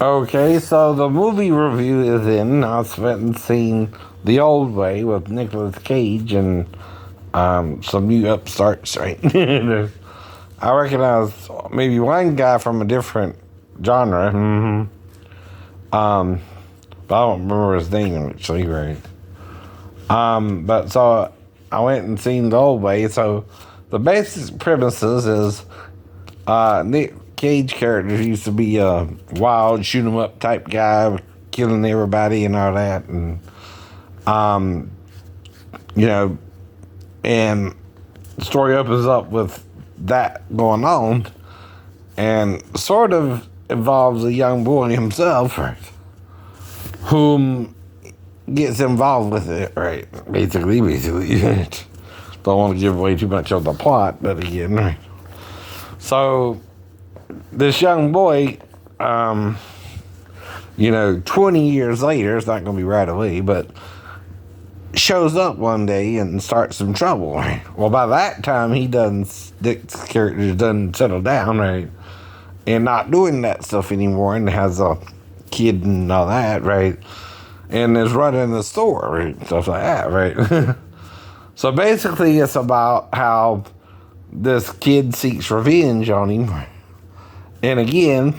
Okay, so the movie review is in. I went and seen The Old Way with Nicolas Cage and some new upstarts, right? I recognize maybe one guy from a different genre. But I don't remember his name actually, right? But so I went and seen The Old Way. So the basic premises is Nick Cage character used to be a wild shoot 'em up type guy, killing everybody and all that, and um, you know, and the story opens up with that going on, and sort of involves a young boy himself, right, whom gets involved with it, right? Basically. Don't want to give away too much of the plot, but again, right. So this young boy, 20 years later, it's not going to be right away, but shows up one day and starts some trouble. Right? Well, by that time, Dick's character done settled down, right? And not doing that stuff anymore and has a kid and all that, right? And is running the store, right? Stuff like that, right? So basically, it's about how this kid seeks revenge on him. And again,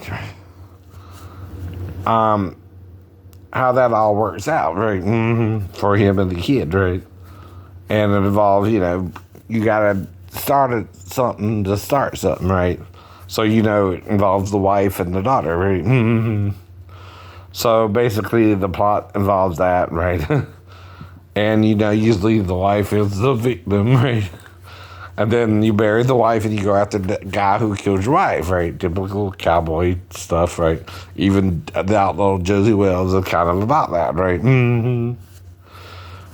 how that all works out, right? For him and the kid, right? And it involves, you gotta start something to start something, right? So, it involves the wife and the daughter, right? So basically, the plot involves that, right? And, usually the wife is the victim, right? And then you bury the wife and you go after the guy who killed your wife, right? Typical cowboy stuff, right? Even the outlaw Josie Wells is kind of about that, right?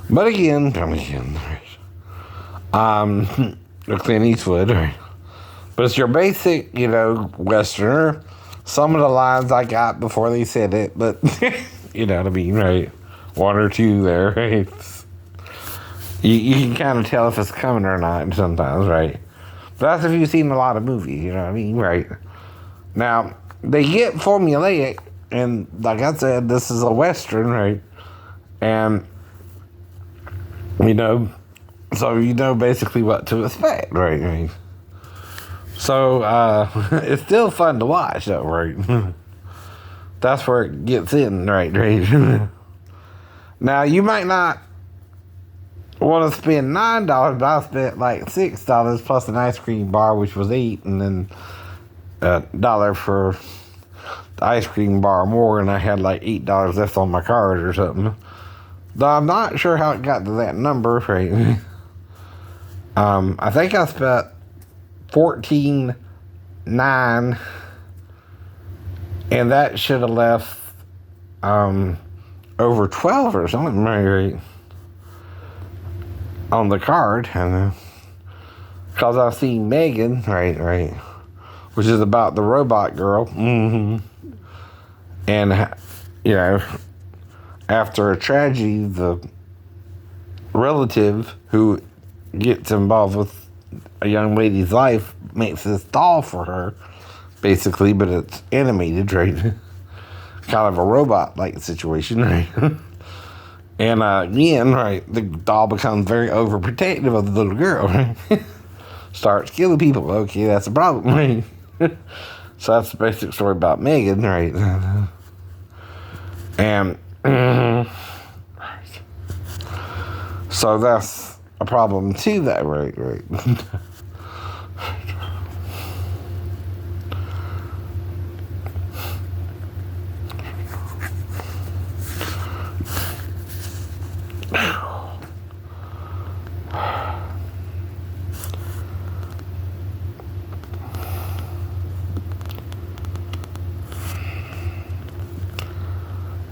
But again, right? The Clint Eastwood, right? But it's your basic, Westerner. Some of the lines I got before they said it, but you know what I mean, right? One or two there, right? You can kind of tell if it's coming or not sometimes, right? But that's if you've seen a lot of movies, you know what I mean, right? Now, they get formulaic, and like I said, this is a Western, right? And, so basically what to expect, right? So, it's still fun to watch, though, right? That's where it gets in, right? Now, you might not want to spend $9, but I spent like $6 plus an ice cream bar, which was $8, and then $1 for the ice cream bar more, and I had like $8 left on my card or something. Though I'm not sure how it got to that number, right? I think I spent $14.9, and that should have left over 12 or something, right? On the card, and because I've seen M3gan, right, which is about the robot girl, and after a tragedy, the relative who gets involved with a young lady's life makes this doll for her, basically, but it's animated, right? Kind of a robot-like situation, right? And again, right, the doll becomes very overprotective of the little girl, right? Starts killing people. Okay, that's a problem, right? So that's the basic story about M3gan, right? And so that's a problem too, that right?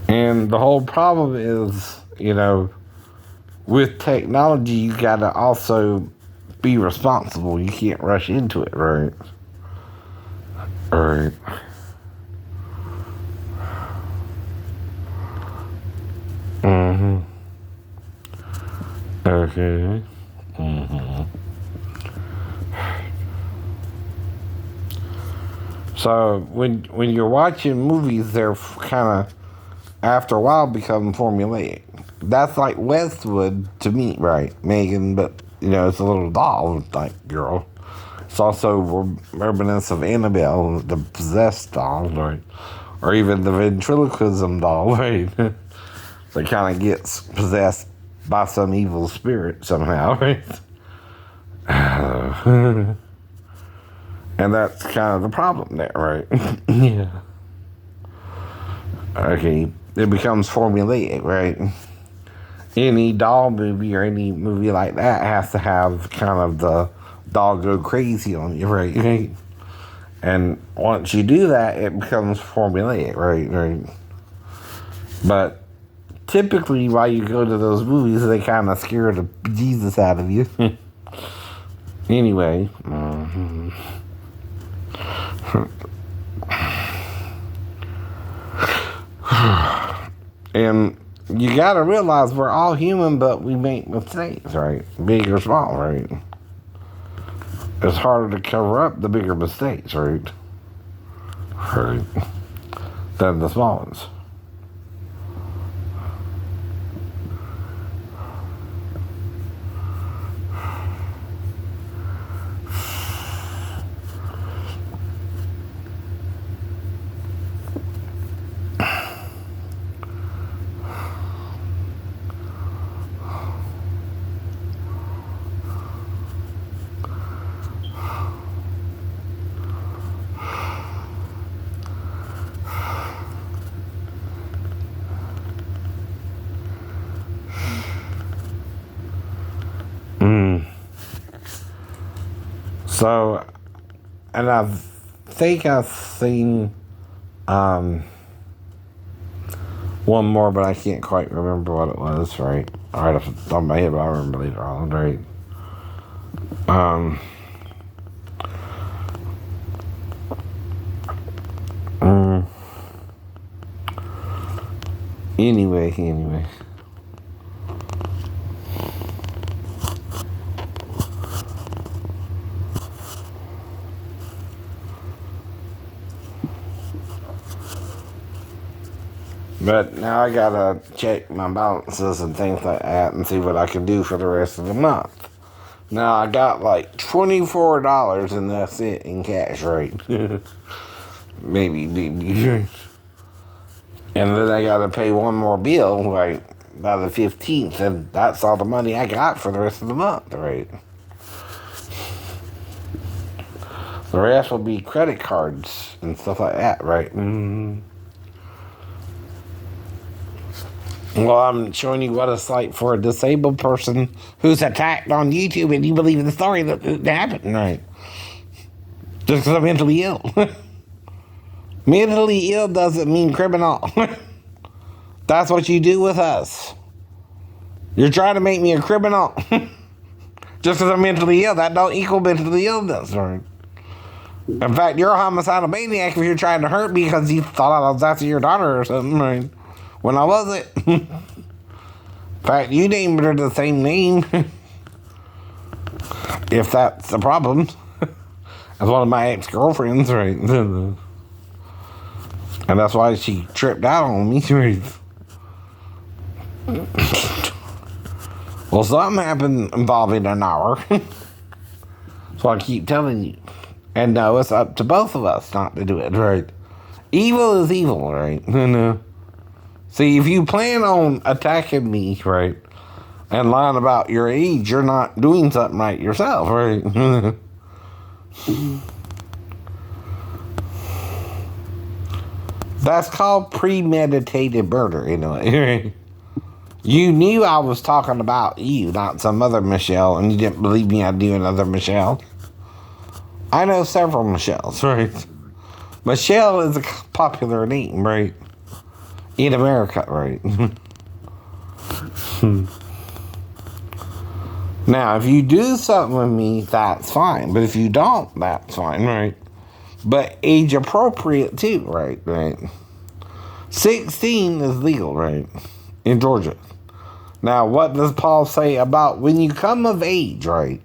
And the whole problem is, with technology, you gotta also be responsible. You can't rush into it, right? Right. Okay. So when you're watching movies, they're kind of after a while become formulaic. That's like Westwood to me, right, Megan? But it's a little doll like girl. It's also reminiscent of Annabelle, the possessed doll, right? Or even the ventriloquism doll, right? That kind of gets possessed by some evil spirit somehow, right? And that's kind of the problem there, right? Yeah. Okay, it becomes formulaic, right? Any doll movie or any movie like that has to have kind of the doll go crazy on you, right? And once you do that, it becomes formulaic, right? But typically, while you go to those movies, they kind of scare the Jesus out of you. Anyway. And you gotta realize we're all human, but we make mistakes, right? Big or small, right? It's harder to cover up the bigger mistakes, right? Right. Than the small ones. So, and I think I've seen one more, but I can't quite remember what it was, right? Right off the top of my head, but I remember later on, right? Anyway. But now I gotta check my balances and things like that and see what I can do for the rest of the month. Now I got like $24 and that's it in cash, right? maybe. And then I gotta pay one more bill, right, by the 15th, and that's all the money I got for the rest of the month, right? The rest will be credit cards and stuff like that, right? Well, I'm showing you what it's like for a disabled person who's attacked on YouTube, and you believe the story that happened, right? Just because I'm mentally ill. Mentally ill doesn't mean criminal. That's what you do with us. You're trying to make me a criminal. Just because I'm mentally ill, that don't equal mentally illness, right? In fact, you're a homicidal maniac if you're trying to hurt me because you thought I was after your daughter or something, right? When I wasn't. In fact, you named her the same name. If that's the problem. As one of my ex-girlfriends, right? And that's why she tripped out on me, right? Well, something happened involving an hour. So I keep telling you. And no, it's up to both of us not to do it, right? Evil is evil, right? No. See, if you plan on attacking me, right, and lying about your age, you're not doing something right yourself, right? That's called premeditated murder, anyway. You knew I was talking about you, not some other Michelle, and you didn't believe me I knew another Michelle. I know several Michelles, right? Michelle is a popular name, right? In America, right? Now, if you do something with me, that's fine. But if you don't, that's fine, right? But age appropriate too, right? 16 is legal, right? In Georgia. Now, what does Paul say about when you come of age, right?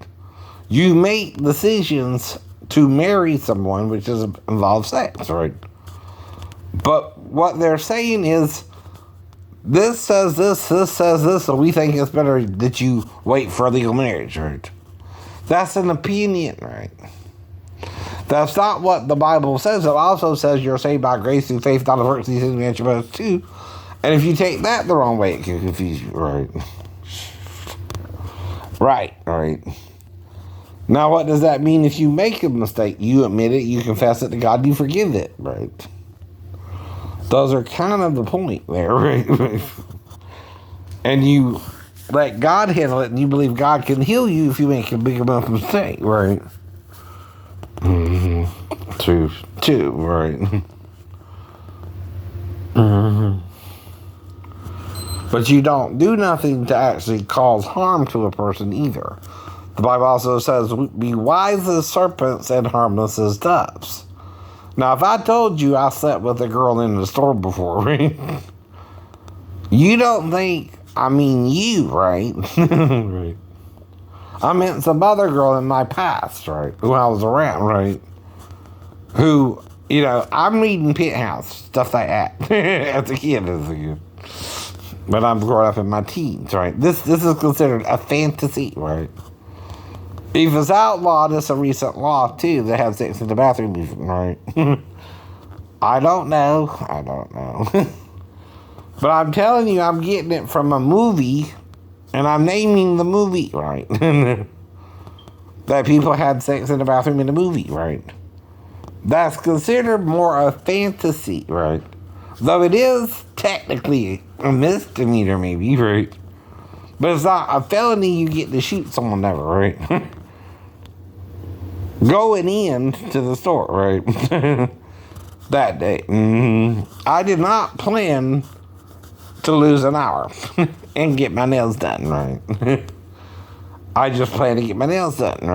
You make decisions to marry someone, which involves sex, right? But what they're saying is, this says this says this, so we think it's better that you wait for a legal marriage, right? That's an opinion, right? That's not what the Bible says. It also says you're saved by grace through faith, not of works, these things that you're supposed to. And if you take that the wrong way, it can confuse you, right? Right. Now, what does that mean if you make a mistake? You admit it, you confess it to God, you forgive it, right? Those are kind of the point there, right? And you let God handle it, and you believe God can heal you if you make a big enough mistake, right? True, right? But you don't do nothing to actually cause harm to a person either. The Bible also says, be wise as serpents and harmless as doves. Now, if I told you I slept with a girl in the store before, right? You don't think I mean you, right? Right. I meant some other girl in my past, right? Who I was around, right? Who, I'm reading Penthouse, stuff like that. As a kid, but I'm growing up in my teens, right? This is considered a fantasy, right? If it's outlawed, it's a recent law, too, that have sex in the bathroom, right? I don't know. But I'm telling you, I'm getting it from a movie, and I'm naming the movie, right? That people had sex in the bathroom in the movie, right? That's considered more a fantasy, right? Though it is technically a misdemeanor, maybe, right? But it's not a felony. You get to shoot someone ever, right? Going in to the store, right? That day. I did not plan to lose an hour and get my nails done, right? I just planned to get my nails done, right?